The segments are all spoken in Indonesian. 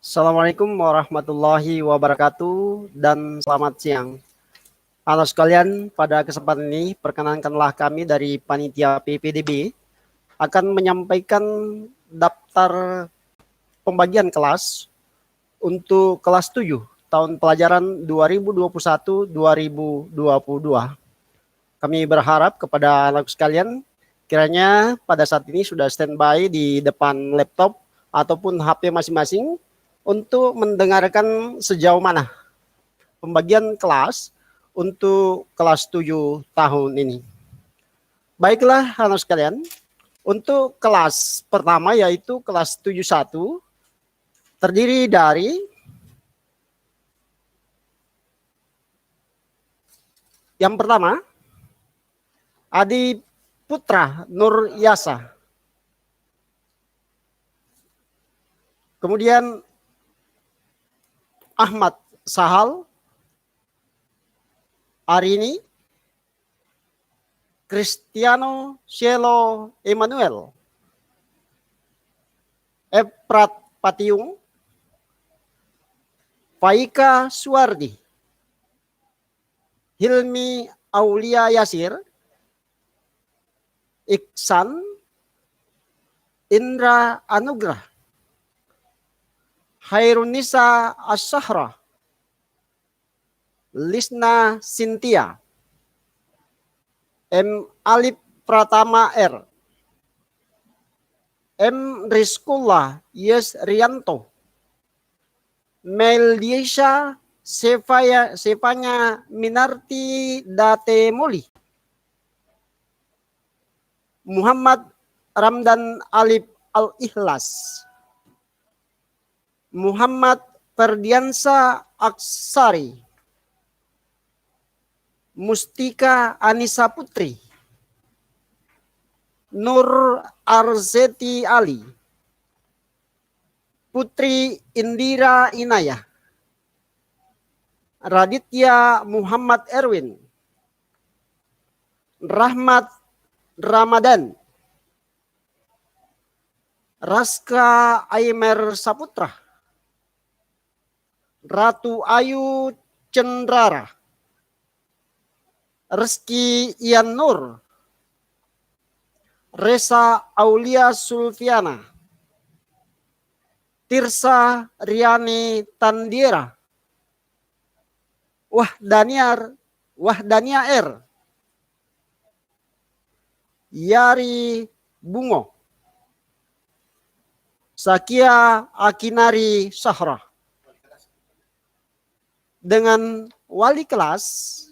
Assalamualaikum warahmatullahi wabarakatuh dan selamat siang. Anak sekalian, pada kesempatan ini perkenankanlah kami dari Panitia PPDB akan menyampaikan daftar pembagian kelas untuk kelas 7 tahun pelajaran 2021-2022. Kami berharap kepada anak sekalian kiranya pada saat ini sudah standby di depan laptop ataupun HP masing-masing untuk mendengarkan sejauh mana pembagian kelas untuk kelas 7 tahun ini. Baiklah anak sekalian, untuk kelas pertama yaitu kelas 71 terdiri dari yang pertama Adi Putra Nur Yasa. Kemudian Ahmad Sahal, Arini, Cristiano Cielo Emmanuel, Eprat Patiung, Faika Suardi, Hilmi Aulia Yasir, Iksan, Indra Anugrah, Hairunisa Asyahra, Lisna Sintia, M. Alif Pratama R, M. Rizkullah Yesrianto, Meldisha Sevanya Minarti Datemuli, Muhammad Ramdan Alif Al-Ikhlas, Muhammad Ferdiansa Aksari, Mustika Anissa Putri, Nur Arzeti Ali, Putri Indira Inayah, Raditya Muhammad Erwin, Rahmat Ramadan, Raska Aimer Saputra, Ratu Ayu Cendrara, Reski Ian Nur, Resa Aulia Sulfiana, Tirsa Riani Tandiera, Wahdania R, Yari Bungo, Sakia Akinari Sahra. Dengan wali kelas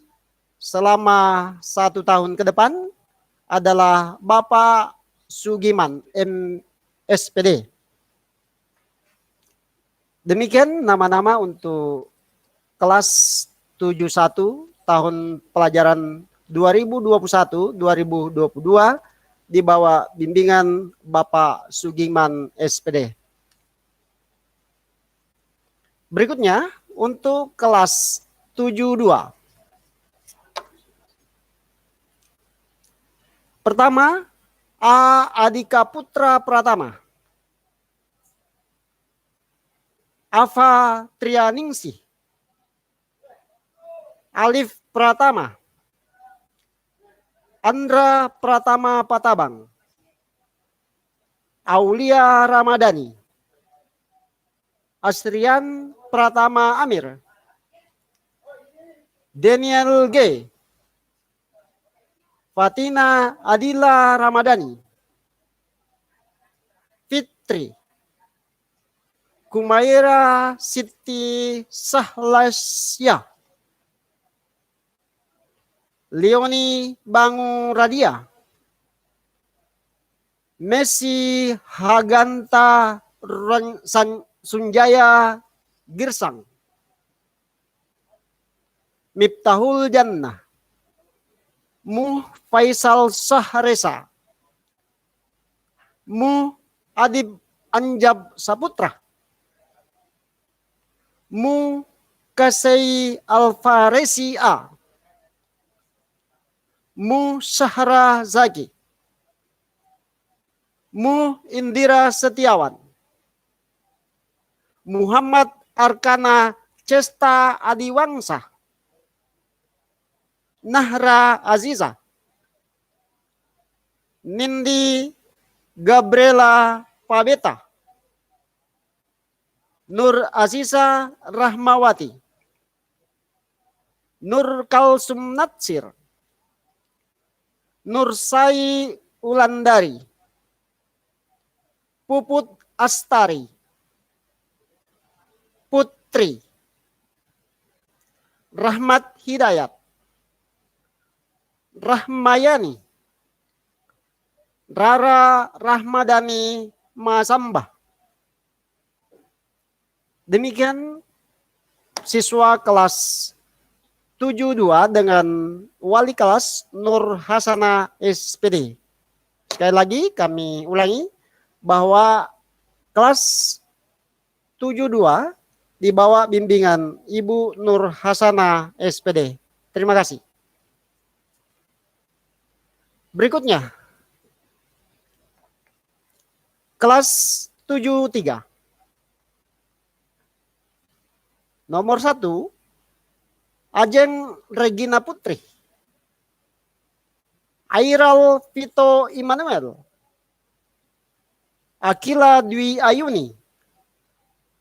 selama 1 tahun ke depan adalah Bapak Sugiman MSPD. Demikian nama-nama untuk kelas 71 tahun pelajaran 2021-2022 di bawah bimbingan Bapak Sugiman SPD. Berikutnya untuk kelas 72. Pertama, A. Adika Putra Pratama, Ava Trianingsih, Alif Pratama, Andra Pratama Patabang, Aulia Ramadhani, Asrian Pratama Amir, Daniel G, Fatina Adila Ramadhani, Fitri, Kumaira Siti Sahlasya, Leoni Bangu Radia, Messi Haganta Sunjaya Girsang, Miftahul Jannah, Muh Faisal Sahresa, Muh Adib Anjab Saputra, Mu Kasei Alfaresi A, Mu Syahra Zaki, Mu Indira Setiawan, Muhammad Arkana Cesta Adiwangsa, Nahra Aziza, Nindi Gabriela Pabeta, Nur Aziza Rahmawati, Nur Kalsum Natsir, Nur Sai Ulandari, Puput Astari, Putri, Rahmat Hidayat, Rahmayani, Rara Rahmadani Masambah. Demikian siswa kelas 72 dengan wali kelas Nur Hasana SPD. Sekali lagi kami ulangi bahwa kelas 72 di bawah bimbingan Ibu Nur Hasana SPD. Terima kasih. Berikutnya, kelas 73. Nomor 1, Ajeng Regina Putri, Airal Vito Immanuel, Akila Dwi Ayuni,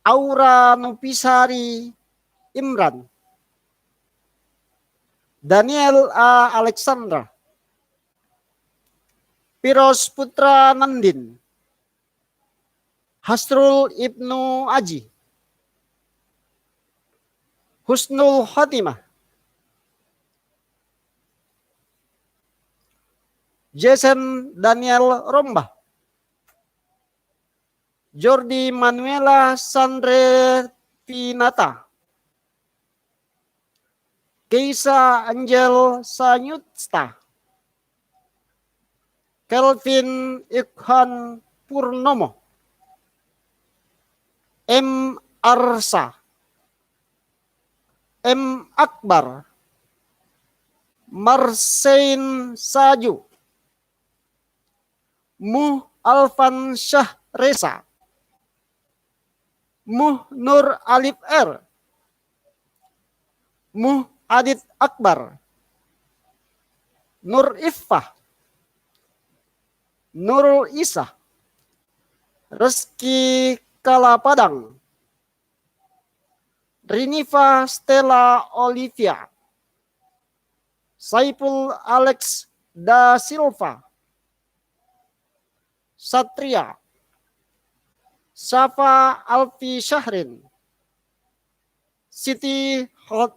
Aura Nupisari Imran, Daniel A. Alexandra, Piros Putra Nandin, Hasrul Ibnu Aji, Husnul Khotimah, Jason Daniel Romba, Jordi Manuela Sandre Pinata, Keisa Angel Sanyutsta, Kelvin Ikhan Purnomo, M. Arsa, M. Akbar, Marsein Saju, Muh Alfan Syah Reza, Muh Nur Alif R, Muh Adit Akbar, Nur Iffah, Nurul Isa, Reski Kalapadang, Rinifa Stella Olivia, Saipul Alex Da Silva, Satria, Safa Alfi Syahrin, Siti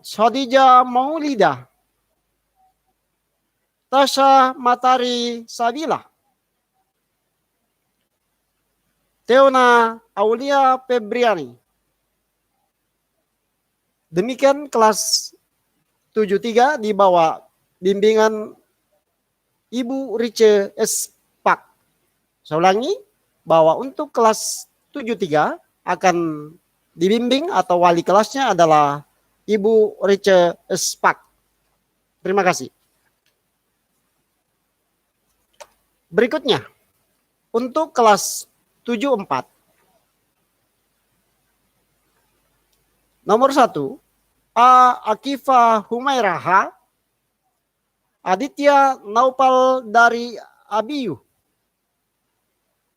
Khadijah Maulida, Tasha Matari Sabila, Teona Aulia Febriani. Demikian kelas 73 di bawah bimbingan Ibu Rice S. Pak. Saya ulangi bahwa untuk kelas 73 akan dibimbing atau wali kelasnya adalah Ibu Rice S. Pak. Terima kasih. Berikutnya, untuk kelas 74. Nomor 1, A. Akifa Humairaha, Aditya Naupal dari Abiyu,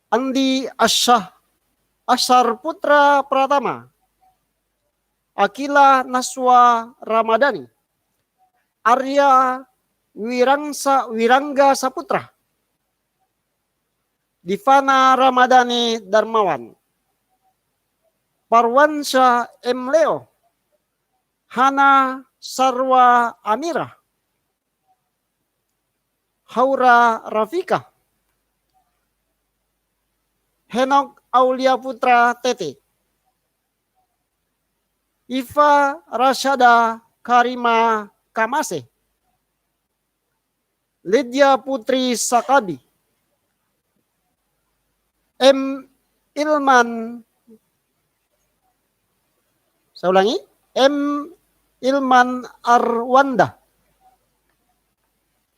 Andi Ashar Putra Pratama, Akila Naswa Ramadhani, Arya Wirangga Saputra, Divana Ramadhani Darmawan, Parwansyah M. Leo, Hana Sarwa Amira, Haura Rafika, Henok Aulia Putra Tete, Iva Rasyada Karima Kamase, Lydia Putri Sakabi, M. Ilman, saya ulangi, M. Ilman Arwanda,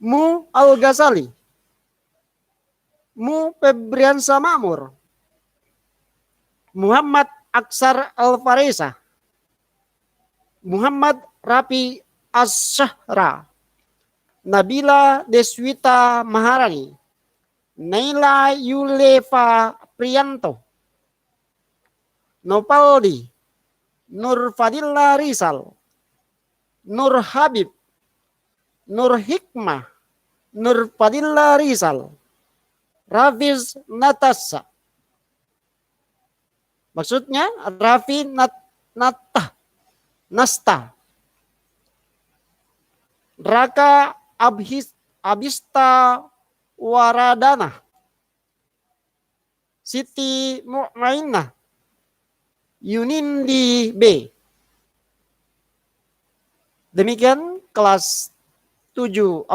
Mu Al-Ghazali, Mu Febriansa Ma'mur, Muhammad Aksar Alvareza, Muhammad Rafi Asyahra, Nabila Deswita Maharani, Naila Yulefa Priyanto, Nopaldi, Nur Fadilla Rizal, Nur Habib, Nur Hikmah, Nur Fadilla Rizal, Rafiz Natasa. Maksudnya Rafi Nasta, Raka Abista Waradana, Siti Mu'mainah, Yunindi B. Demikian kelas 74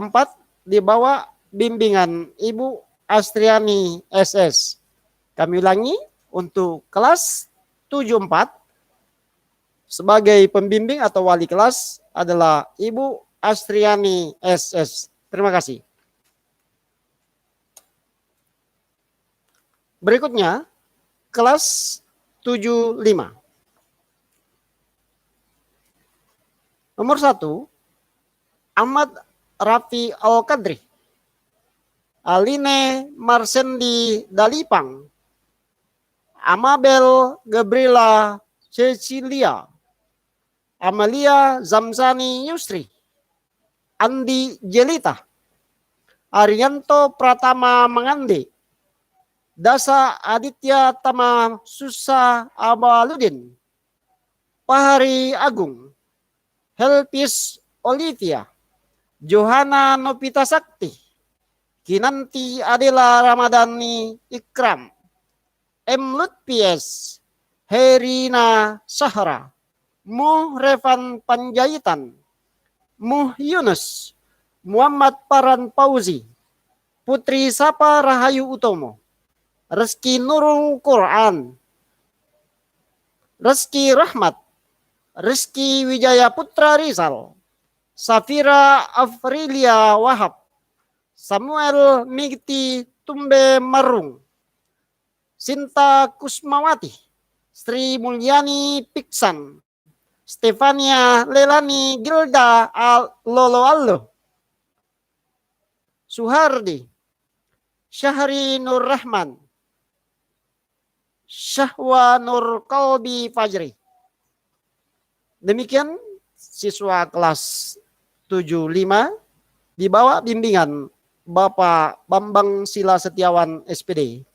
di bawah bimbingan Ibu Astriani SS. Kami ulangi, untuk kelas 74 sebagai pembimbing atau wali kelas adalah Ibu Astriani SS. Terima kasih. Berikutnya kelas 75. Nomor 1, Ahmad Rafi Al-Qadri, Aline Marsendi Dalipang, Amabel Gabriela Cecilia, Amalia Zamzani Yusri, Andi Jelita, Arianto Pratama Mangande, Dasa Aditya Tama Susa Abaludin, Pahari Agung, Helpis Olivia, Johanna Novita Sakti, Kinanti Adela Ramadhani Ikram, M. Lutfies, Herina Sahra, Muh Revan Panjaitan, Muh Yunus, Muhammad Paran Pauzi, Putri Sapa Rahayu Utomo, Reski Nurul Quran, Reski Rahmat, Rizky Wijaya Putra Rizal, Safira Afrilia Wahab, Samuel Migti Tumbe Marung, Sinta Kusmawati, Sri Mulyani Piksan, Stefania Lelani Gilda Lolo Allo, Suhardi, Syahri Nur Rahman, Syahwa Nur Kalbi Fajri. Demikian siswa kelas 75 di bawah bimbingan Bapak Bambang Sila Setiawan SPD.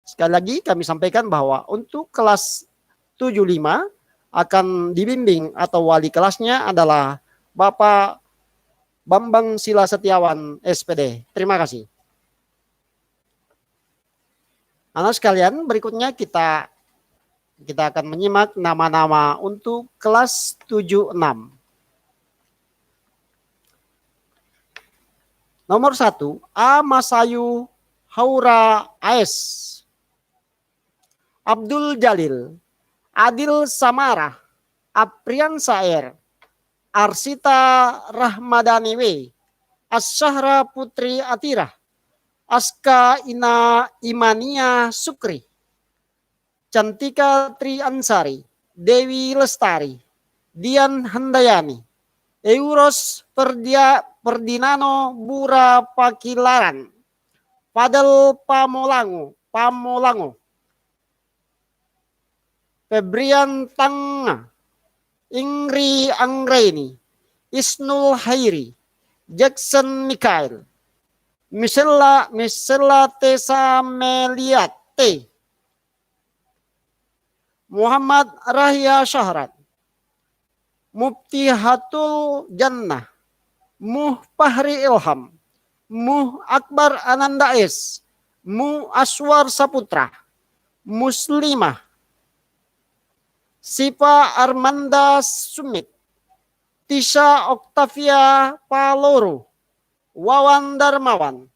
Sekali lagi kami sampaikan bahwa untuk kelas 75 akan dibimbing atau wali kelasnya adalah Bapak Bambang Sila Setiawan SPD. Terima kasih. Anak sekalian, berikutnya kita akan menyimak nama-nama untuk kelas 76. Nomor 1, A. Masayu Haura AS, Abdul Jalil, Adil Samara, Aprian Saer, Arsita Rahmadani W, Asyahra Putri Atirah, Aska Ina Imania Sukri, Cantika Tri Ansari, Dewi Lestari, Dian Handayani, Euros Perdinano Bura Pakilaran, Fadel Pamolango, Febrian Tanga, Ingri Anggreni, Isnul Hairi, Jackson Mikael, Misela Tesa Meliate, Muhammad Rahya Syahrat, Mufti Hatul Jannah, Muh Fahri Ilham, Muh Akbar Ananda S, Muh Aswar Saputra, Muslimah, Sipa Armanda Sumit, Tisha Octavia Paloro, Wawan Darmawan,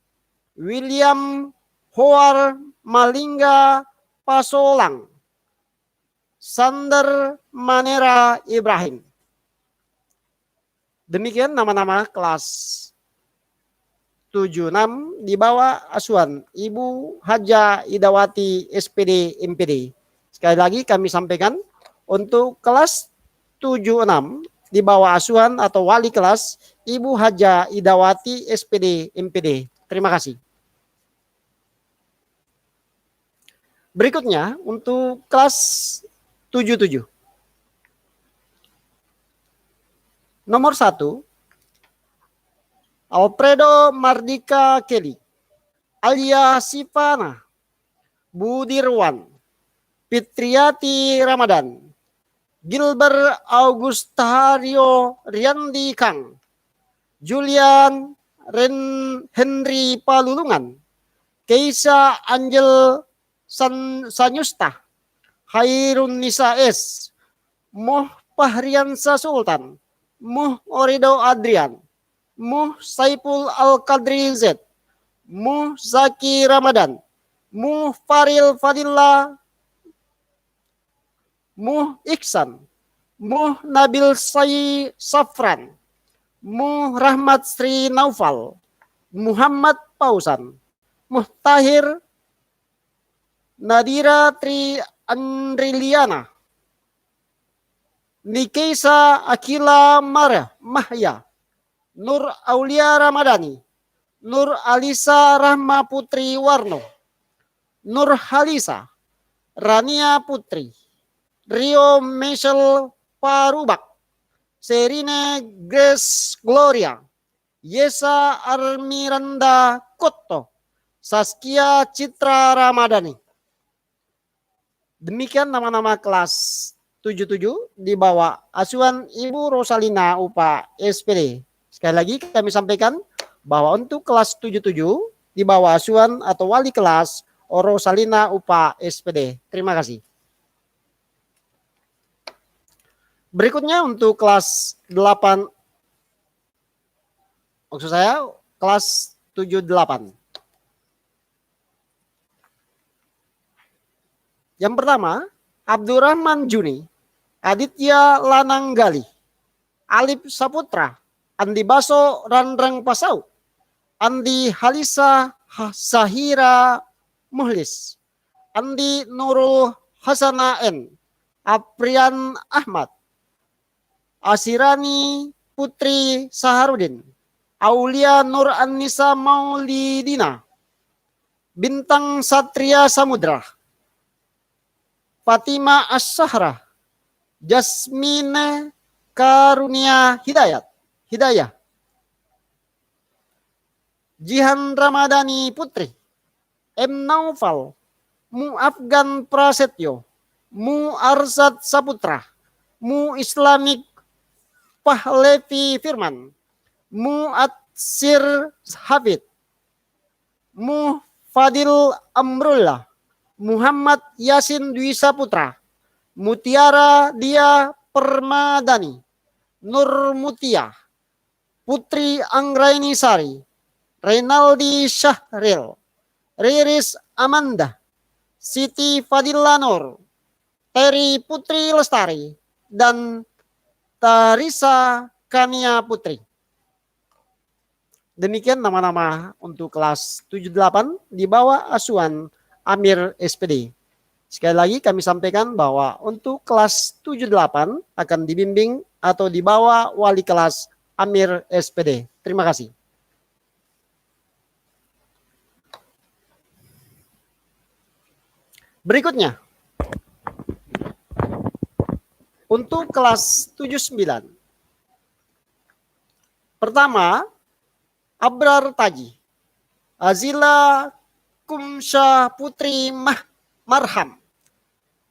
William Hoar Malingga Pasolang, Sander Manera Ibrahim. Demikian nama-nama kelas 76 di bawah asuhan Ibu Haja Idawati SPD MPD. Sekali lagi kami sampaikan untuk kelas 76 di bawah asuhan atau wali kelas Ibu Haja Idawati SPD MPD. Terima kasih. Berikutnya untuk kelas 77. Nomor 1, Alfredo Mardika Kelly, Alia Sifana, Budirwan, Fitriati Ramadan, Gilbert Augustario Riandi Kang, Julian Henry Palulungan, Keisa Angel Sanyusta, Hairun Nisa S, Moh Fahriansa Sultan, Moh Orido Adrian, Moh Saiful Al-Qadri Z, Moh Zaki Ramadan, Moh Faril Fadillah, Moh Iksan, Moh Nabil Safran, Moh Rahmat Sri Naufal, Muhammad Pausan, Muhtahir Nadira Tri Andriliana, Nikeisa Akila Mahya, Nur Aulia Ramadhani, Nur Alisa Rahma Putri Warno, Nur Halisa, Rania Putri, Rio Michelle Parubak, Serine Grace Gloria, Yesa Armiranda Kotto, Saskia Citra Ramadhani. Demikian nama-nama kelas 77 di bawah asuhan Ibu Rosalina UPA SPD. Sekali lagi kami sampaikan bahwa untuk kelas 77 di bawah asuhan atau wali kelas Rosalina UPA SPD. Terima kasih. Berikutnya untuk kelas 8, maksud saya kelas 78. Yang pertama, Abdurrahman Juni, Aditya Lananggali, Alif Saputra, Andi Baso Randrang Pasau, Andi Halisa Sahira Muhlis, Andi Nurul Hasana N, Aprian Ahmad, Asirani Putri Saharudin, Aulia Nur Anissa Maulidina, Bintang Satria Samudra, Fatima As-Sahra, Jasmine Karunia Hidayah, Jihan Ramadhani Putri, M. Naufal, Mu Afgan Prasetyo, Mu Arsad Saputra, Mu Islamic Pahlevi Firman, Mu Atsir Hafid, Mu Fadil Amrullah, Muhammad Yasin Dwi Saputra, Mutiara Dia Permadani, Nur Mutia, Putri Anggraini Sari, Renaldi Syahril, Riris Amanda, Siti Fadila Nur, Teri Putri Lestari, dan Tarisa Kania Putri. Demikian nama-nama untuk kelas 78 di bawah asuhan Amir SPD. Sekali lagi kami sampaikan bahwa untuk kelas 78 akan dibimbing atau di bawah wali kelas Amir SPD. Terima kasih. Berikutnya, untuk kelas 79. Pertama, Abrar Taji, Azila Kumsha Putri Marham,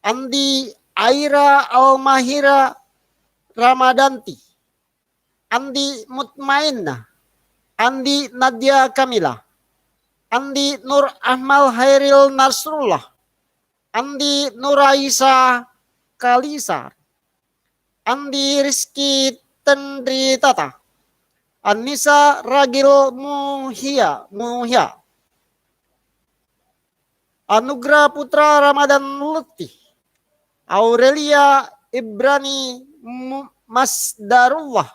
Andi Aira Almahira Ramadanti, Andi Mutmainah, Andi Nadia Kamila, Andi Nur Ahmal Hairil Nasrullah, Andi Nuraisa Kalisar, Andi Rizky Tendri Tata, Anissa Ragil Muhya, Anugrah Putra Ramadan Lutfi, Aurelia Ibrani Masdarullah,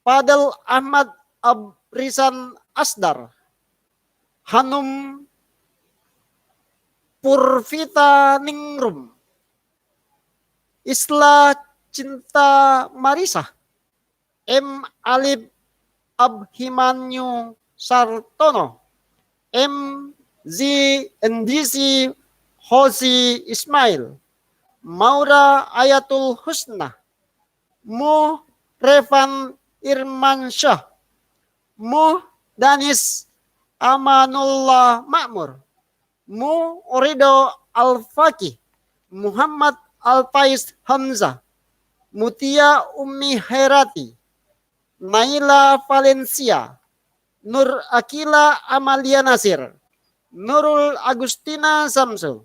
Fadel Ahmad Abrisan Asdar, Hanum Purvita Ningrum, Isla Cinta Marisa, M. Alif Abhimanyu Sartono, M. Z. NDC Hosi Ismail, Maura Ayatul Husna, Mu Revan Irmansyah, Mu Danis Amanullah Makmur, Mu Orido Al-Faqih, Muhammad Al-Faiz Hamzah, Mutia Ummi Herati, Naila Valencia, Nur Akila Amalia Nasir, Nurul Agustina Samsul,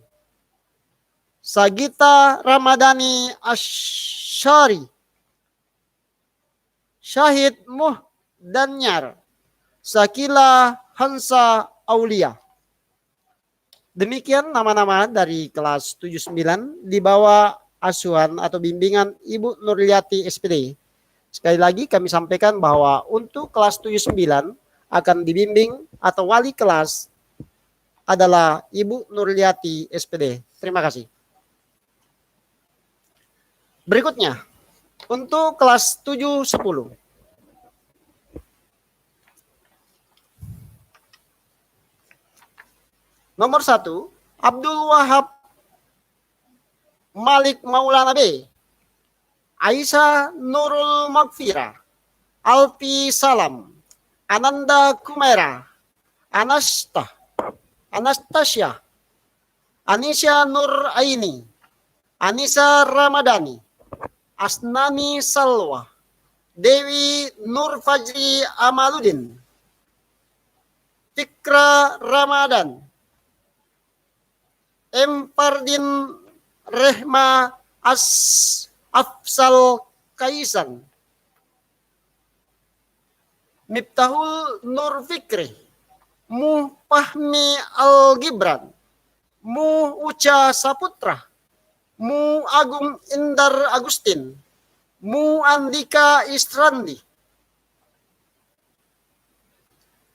Sagita Ramadhani Asyari, Syahid Muhdanyar, Sakila Hansa Aulia. Demikian nama-nama dari kelas 79 di bawah asuhan atau bimbingan Ibu Nurliati SPD. Sekali lagi kami sampaikan bahwa untuk kelas 79 akan dibimbing atau wali kelas adalah Ibu Nurliati SPD. Terima kasih. Berikutnya, untuk kelas 7-10. Nomor 1, Abdul Wahab Malik Maulana B, Aisyah Nurul Magfira, Alfi Salam, Ananda Kumaira, Anastasia, Anisha Nur Aini, Anissa Ramadhani, Asnani Salwa, Dewi Nur Fajri Amaludin, Fikra Ramadan, M. Fardin Rehma Afsal Kaisan, Miftahul Nur Fikri, Mu Fahmi Al-Gibran, Mu Uca Saputra, Mu Agung Indar Agustin, Mu Andika Istrandi,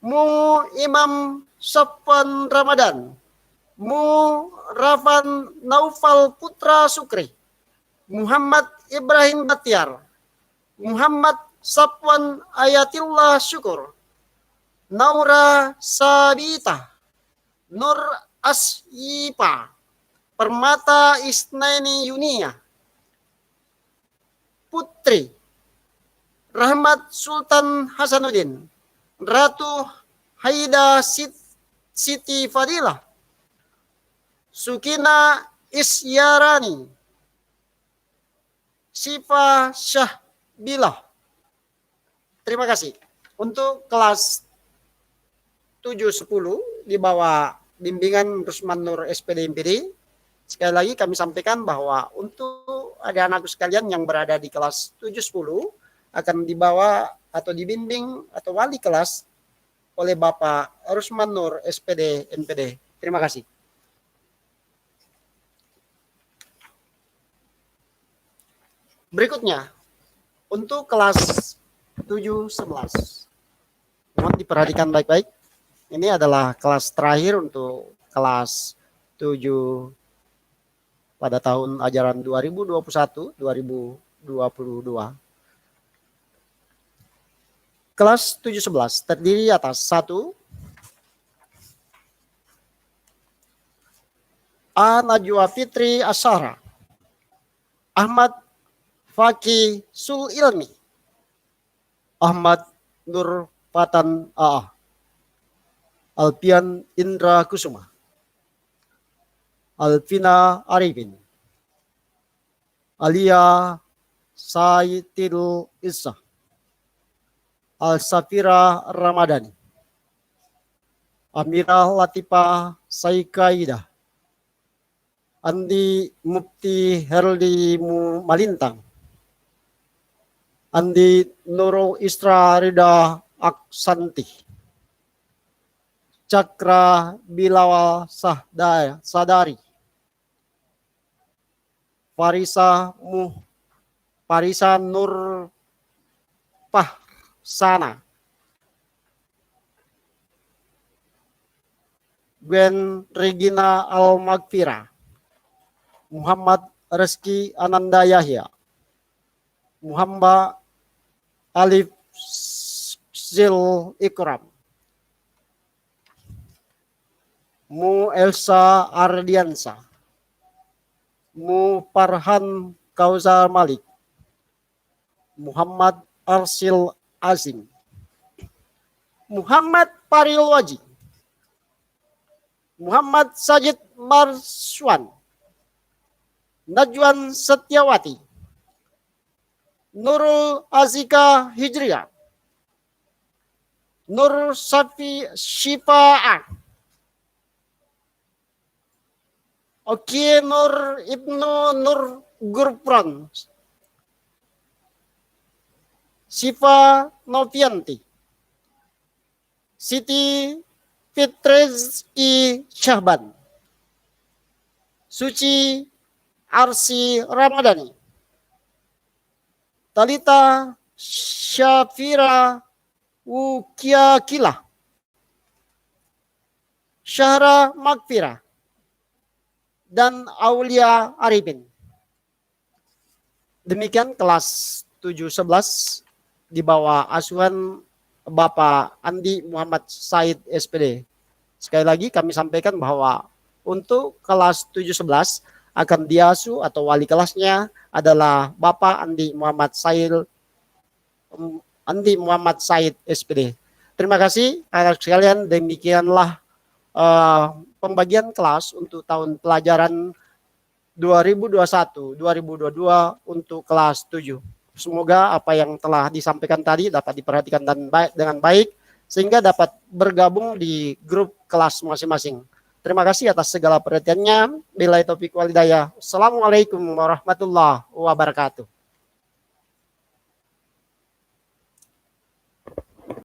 Mu Imam Safwan Ramadan, Mu Rafan Naufal Putra Sukri, Muhammad Ibrahim Batiar, Muhammad Safwan Ayatillah Syukur, Naura Sabita, Nur Asyipa, Permata Isnaini Yunia, Putri Rahmat Sultan Hasanuddin, Ratu Haida Siti Fadilah, Sukina Isyarani, Sifa Syahbilah. Terima kasih. Untuk kelas 7-10 di bawah bimbingan Rusman Nur SPD MPD, sekali lagi kami sampaikan bahwa untuk adik-anakku sekalian yang berada di kelas 7-10 akan dibawa atau dibimbing atau wali kelas oleh Bapak Rusman Nur SPD MPD. Terima kasih. Berikutnya, untuk kelas 7-11. Mohon diperhatikan baik-baik. Ini adalah kelas terakhir untuk kelas 7 pada tahun ajaran 2021-2022. Kelas 7-11 terdiri atas 1. A. Najwa Fitri Asyara, Ahmad Faki Sul Ilmi, Ahmad Nur Fatan A. Alpian Indra Kusuma, Alvina Arifin, Alia Sayyidil Issa, Al-Safira Ramadhani, Amirah Latifah Saikaidah, Andi Mufti Herli Malintang, Andi Nurul Isra Rida Aksanti, Cakra Bilawal Sadari, Farisa Nur Pahsana, Gwen Regina Al-Magfira, Muhammad Reski Ananda Yahya, Muhammad Alif Zil Ikram, Mu Elsa Ardiansa, Mu Farhan Kausar Malik, Muhammad Arsil Azim, Muhammad Paril Waji, Muhammad Sajid Marswan, Najwan Setiawati, Nurul Azika Hijriah, Nur Safi Shifa'ah, Oki Nur Ibnu Nur Gurpran, Sifa Novianti, Siti Fitrezki Syahban, Suci Arsi Ramadhani, Talita Syafira Wukiakilah, Syahra Magfirah, dan Aulia Arifin. Demikian kelas 7-11 di bawah asuhan Bapak Andi Muhammad Said SPD. Sekali lagi kami sampaikan bahwa untuk kelas 7-11 akan diasuh atau wali kelasnya adalah Bapak Andi Muhammad Said SPD. Terima kasih anak sekalian, demikianlah pembagian kelas untuk tahun pelajaran 2021-2022 untuk kelas 7. Semoga apa yang telah disampaikan tadi dapat diperhatikan dengan baik sehingga dapat bergabung di grup kelas masing-masing. Terima kasih atas segala perhatiannya. Billahi taufiq wal hidayah. Assalamualaikum warahmatullahi wabarakatuh.